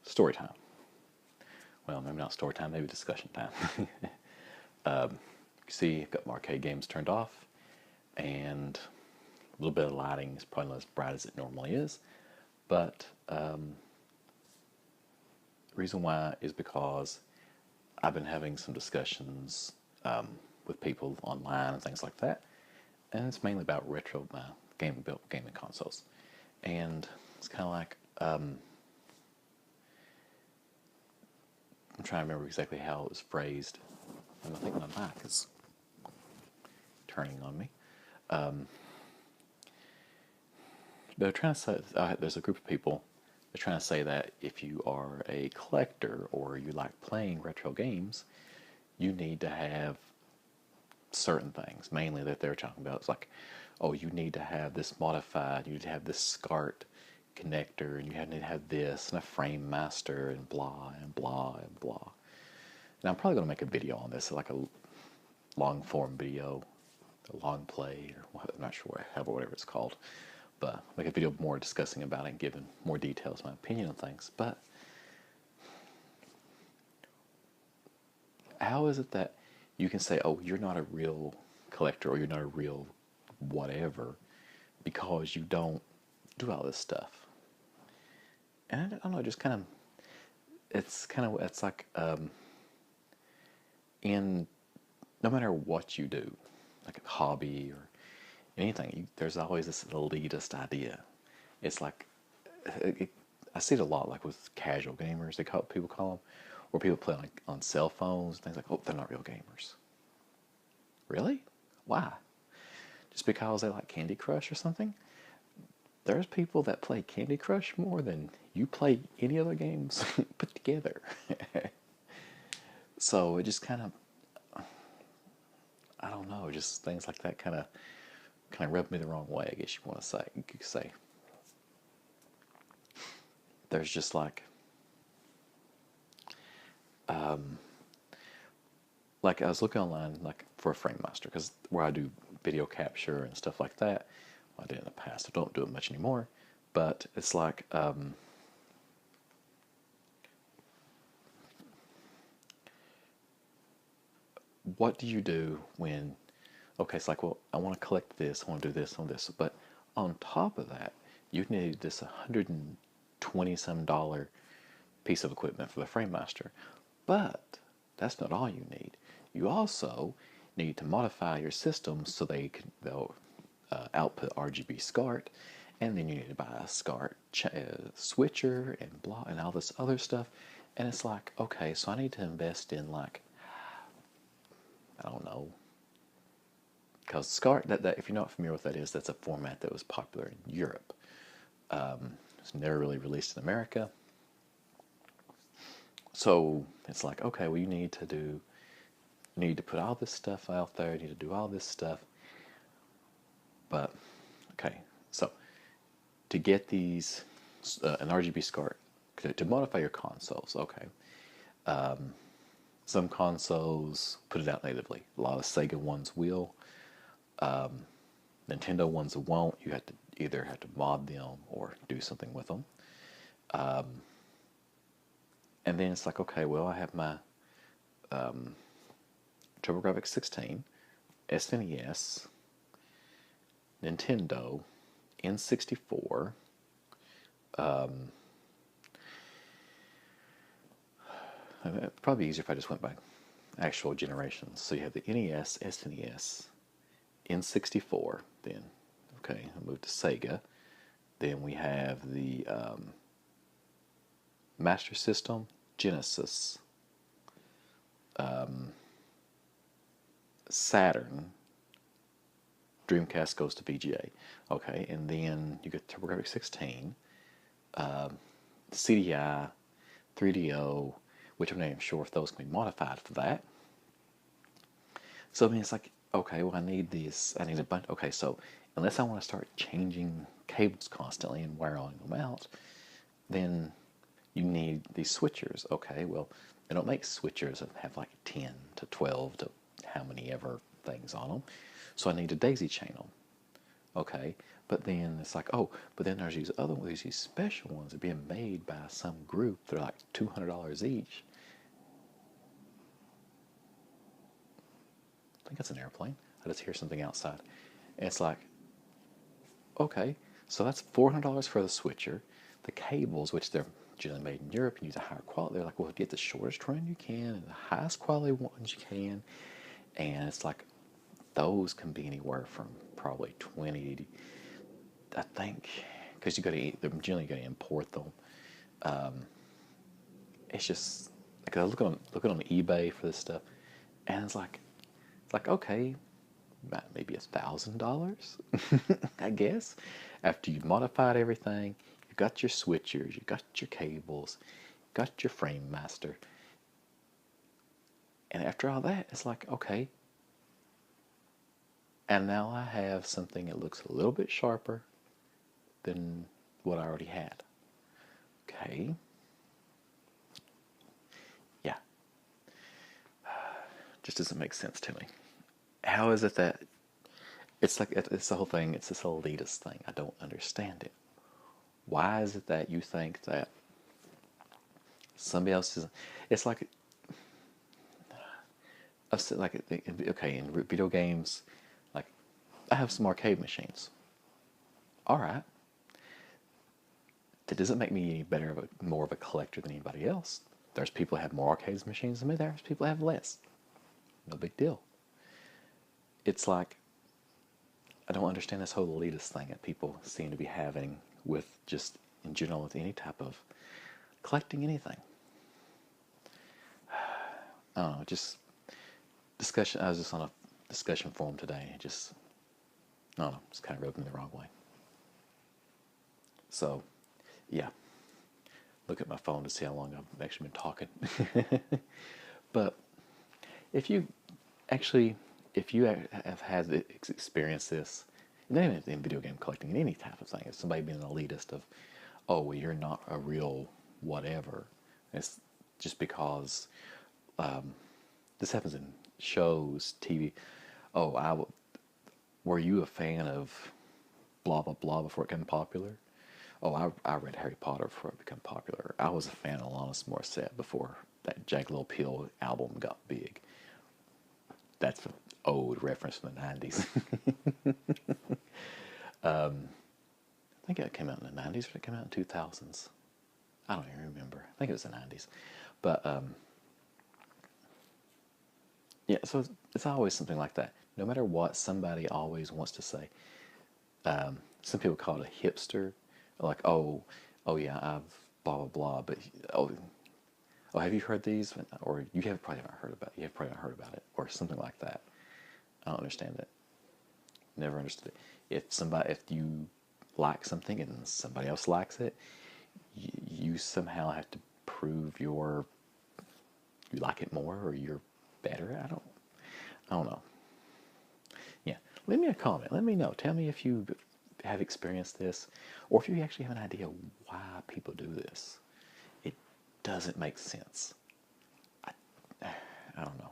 story time. Well, maybe not story time, maybe discussion time. You see, I've got my arcade games turned off, and a little bit of lighting is probably not as bright as it normally is, but the reason why is because I've been having some discussions with people online and things like that, and it's mainly about retro gaming consoles, and it's kind of like I'm trying to remember exactly how it was phrased, and I think my mic is turning on me. They're trying to say there's a group of people. They're trying to say that if you are a collector or you like playing retro games, you need to have certain things. Mainly that they're talking about is like, oh, you need to have this modified. You need to have this SCART connector, and you need to have this and a frame master and blah and blah and blah. And I'm probably going to make a video on this, like a long form video, a long play, or I'm not sure whatever it's called. But I'll make a video more discussing about it and giving more details, my opinion on things. But how is it that you can say, oh, you're not a real collector or you're not a real whatever because you don't do all this stuff? And I don't know, just it's like in no matter what you do, like a hobby or anything, there's always this elitist idea. It's like I see it a lot, like with casual gamers. People call them, or people play like on cell phones, things like, oh, they're not real gamers. Really? Why? Just because they like Candy Crush or something? There's people that play Candy Crush more than you play any other games put together. So it just kind of, I don't know, just things like that kind of rubbed me the wrong way, I guess you want to say. You could say there's just like I was looking online like for a frame master, because where I do video capture and stuff like that, well, I did in the past. I don't do it much anymore, but it's like what do you do when, okay, it's like, well, I want to collect this, I want to do this, I want this, but on top of that, you need this $120 piece of equipment for the frame master. But that's not all you need. You also need to modify your system so they'll output RGB SCART, and then you need to buy a SCART switcher and blah and all this other stuff. And it's like, okay, so I need to invest in like, I don't know, because SCART, that if you're not familiar with what that is, that's a format that was popular in Europe. It's never really released in America. So it's like, okay, well, you need to put all this stuff out there, you need to do all this stuff. But, okay, so to get these, an RGB SCART, to modify your consoles, okay. Some consoles put it out natively. A lot of Sega ones will. Nintendo ones won't. You either have to mod them or do something with them. And then it's like, okay, well, I have my TurboGrafx 16, SNES, Nintendo, N64, it'd probably be easier if I just went by actual generations. So you have the NES, SNES, N64, then, okay, I moved to Sega. Then we have the Master System, Genesis, Saturn, Dreamcast goes to VGA. Okay, and then you get TurboGrafx 16, CDI, 3DO, which I'm not even sure if those can be modified for that. So I mean, it's like, okay, well, I need a bunch. Okay, so unless I want to start changing cables constantly and wiring them out, then you need these switchers. Okay, well, they don't make switchers that have like 10 to 12 to how many ever things on them. So I need to daisy chain them. Okay, But then it's like, oh, but then there's these other ones, these special ones that are being made by some group. They're like $200 each. I think that's an airplane. I just hear something outside. And it's like, okay, so that's $400 for the switcher. The cables, which they're generally made in Europe and use a higher quality, they're like, well, get the shortest run you can and the highest quality ones you can. And it's like, those can be anywhere from probably 20, I think, because they're generally going to import them. It's just like I looking on eBay for this stuff, and it's like okay, maybe $1,000, I guess. After you've modified everything, you got your switchers, you got your cables, got your frame master, and after all that, it's like okay. And now I have something that looks a little bit sharper than what I already had. Okay. Yeah. Just doesn't make sense to me. How is it that it's the whole thing, it's this elitist thing. I don't understand it. Why is it that you think that somebody else is, it's like, okay, in video games, like, I have some arcade machines. All right. That doesn't make me any better more of a collector than anybody else. There's people who have more arcade machines than me. There's people who have less. No big deal. It's like, I don't understand this whole elitist thing that people seem to be having with just, in general, with any type of collecting anything. I don't know, just discussion. I was just on a discussion forum today. It just, I don't know, just kind of rubbed me the wrong way. So, yeah. Look at my phone to see how long I've actually been talking. But if you have had experienced this, not even in video game collecting, in any type of thing, if somebody being an elitist of, oh, well, you're not a real whatever, it's just because this happens in shows, TV. Oh, were you a fan of blah, blah, blah before it became popular? Oh, I read Harry Potter before it became popular. I was a fan of Alanis Morissette before that Jagged Little Pill album got big. That's an old reference from the 90s. I think it came out in the 90s, or it came out in 2000s. I don't even remember. I think it was the 90s. But, yeah, so it's always something like that. No matter what, somebody always wants to say. Some people call it a hipster. Like, oh yeah, I've blah, blah, blah. But, oh, have you heard these? Or you have probably not heard about it. You have probably not heard about it. Or something like that. I don't understand it. Never understood it. If you like something and somebody else likes it, you somehow have to prove you like it more or you're better. I don't know. Yeah, leave me a comment. Let me know. Tell me if you have experienced this, or if you actually have an idea why people do this. It doesn't make sense. I don't know.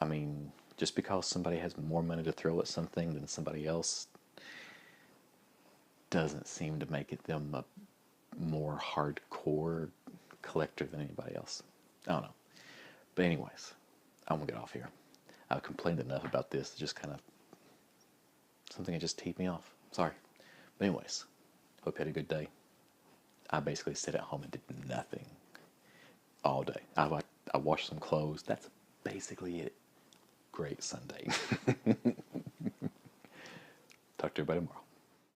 I mean, just because somebody has more money to throw at something than somebody else doesn't seem to make them a more hardcore collector than anybody else. I don't know. But anyways, I'm going to get off here. I've complained enough about this. It's just kind of something that just teed me off. Sorry. But anyways, hope you had a good day. I basically sat at home and did nothing all day. I washed some clothes. That's basically it. Great Sunday. Talk to everybody tomorrow.